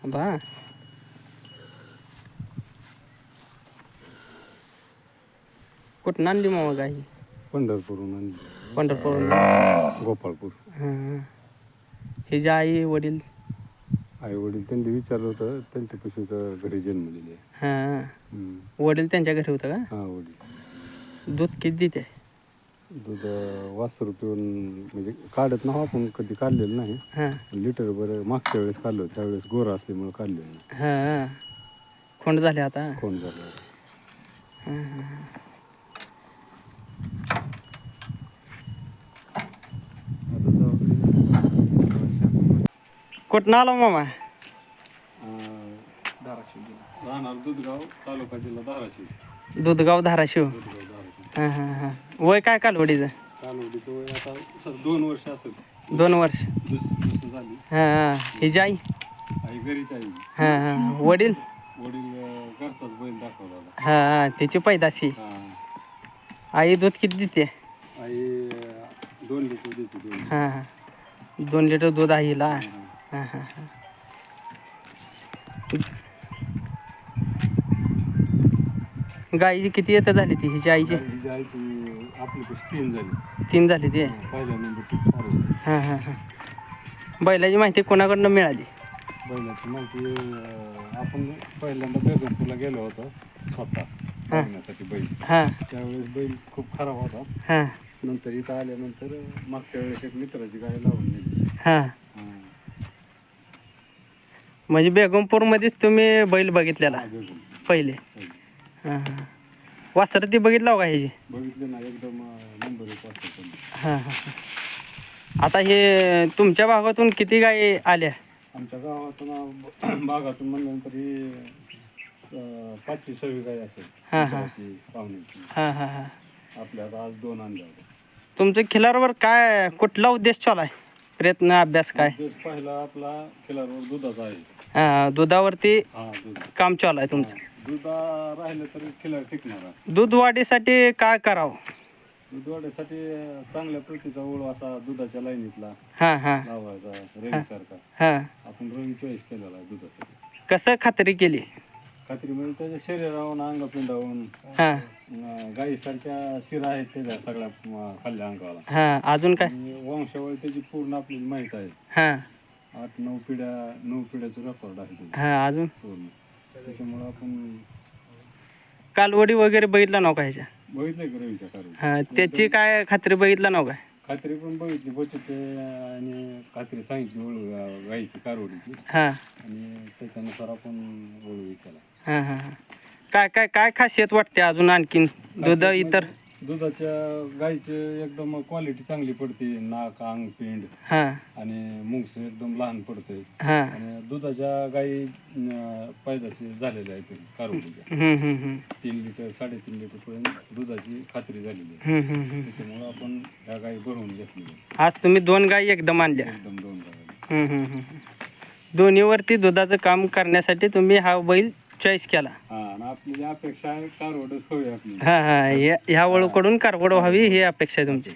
बा कुठं आणली मामा गाई? पंढरपूरहून आणली. पंढरपूर. गोपाळपूर. हां. हिची आई वडील? आई वडील त्यांनी विचारलं होतं, त्यांच्यापाशी घरी जन्मलेली आहे. हां. वडील त्यांच्या घरी होतं का? हां वडील. दूध किती देते? दूध वासरू पिऊन म्हणजे काढत नाहो आपण, कधी काढलेलं नाही. हां लिटर बरं मागच्या वेळेस काढलं, त्यावेळेस गोरा असल्यामुळे काढलेलं नाही. हां. खोंड झाले आता? कोण झालं. कुठं आलो मामा? राहणार दुधगाव, तालुका जिल्हा धाराशिव. दुधगाव धाराशिव. दुधगाव धाराशिव. हां हां हां. वय काय कालवडीचं? कालवडीचं वय आता 2 वर्ष असेल. 2 वर्ष. दुसरं झाली. हां हां. हिची आई? आई घरीच आई. हां हां. वडील? वडील घरचाच बैल दाखवला होता. हां हां. तिची पैदाशी. हां. आई दूध किती देते? आई 2 लिटर देते. 2 लिटर. हां हां. 2 लिटर दूध आईला. हां हां हां. गाईची किती येतं झाली ती हिची आईची? हिची आईची आपल्यापाशी 3 झाली. 3 झाली ती. पहिल्या नंबरची 4 होती. हां हां हां. बैलाची माहिती कोणाकडनं मिळाली? बैलाची माहिती आपण पहिल्यांदा बेगमपूरला गेलो होतो स्वतः बघण्यासाठी बैल. हां त्यावेळेस बैल खूप खराब होता. हां नंतर इथं आल्यानंतर मागच्या वेळेस एक मित्राची गाय लावून नेली. हां. म्हणजे बेगमपूरमध्येच तुम्ही बैल बघितलेला पहिले? हां हां. वासरं ती बघितलं का ह्याची? बघितले ना, एकदम नंबर 1 वाजता. हां हां. आता हे तुमच्या भागातून किती गायी आल्या? आमच्या गावातून भागातून म्हणल्यानंतर ही 5-6 गाय असेल. हां हां पाहुण्याची. हां हां हां. आपल्या आता आज 2 आणल्या होत्या. तुमचं खिलारवर काय कुठला उद्देश चालू आहे? प्रयत्न अभ्यास काय? उद्देश पहिला आपला खिलारवर दुधाचा आहे. हां. दुधावरती हा दूध. काम चालू आहे तुमचं? दूध राहिलं तर खिलार टिकणार आहे. दूध वाढीसाठी काय करावं? दूध वाढीसाठी चांगल्या प्रतीचा ओळ असा दुधाच्या लाईनीतला हां हां लावायचा, रवीसारखा. हां. आपण रवी चॉईस केलेला आहे दुधासाठी. कसं खात्री केली? खात्री म्हणजे त्याच्या शरीरावरून, अंगपिंडावरून, हां गाईसारख्या शिरा आहेत त्याच्या सगळ्या खाल्ल्या अंगाला. हां. अजून काय? आणि वंशावळी त्याची पूर्ण आपल्याला माहीत आहे. हां 8-9 पिढ्याचं रेकॉर्ड आहे त्याचं हां. अजून पूर्ण. त्याच्यामुळं आपण कालवडी वगैरे बघितला नव्हता ह्याच्या? बघितलंय का रवीच्या कारण. हां. त्याची काय खात्री बघितला नव्हता? खात्री पण बघितली बचत आणि खात्री सांगितली ओळख गाईची कारवडीची, हां आणि त्याच्यानुसार आपण ओळख केला. हां हां हां. काय काय काय खासियत वाटते अजून आणखीन दूध इतर? दुधाच्या गाईची एकदम क्वालिटी चांगली पडते. नाक, अंग, पिंड हां आणि मुंगस एकदम लहान पडते. हां. आणि दुधाच्या गाई पैदाशी झालेल्या आहेत कारवडीच्या. 3 लिटर 3.5 लिटर पर्यंत दुधाची खात्री झालेली आहे. त्याच्यामुळं आपण ह्या गाई भरवून घेतली. आज तुम्ही 2 गायी एकदम आणल्या? एकदम 2 गाई. दोन्हीवरती दुधाचं काम करण्यासाठी तुम्ही हा बैल चॉईस केला? हा, आणि आपली जी अपेक्षा आहे कारवडच होईल आपली. हां हां. ह्या वळूकडून कारवड व्हावी ही अपेक्षा आहे तुमची?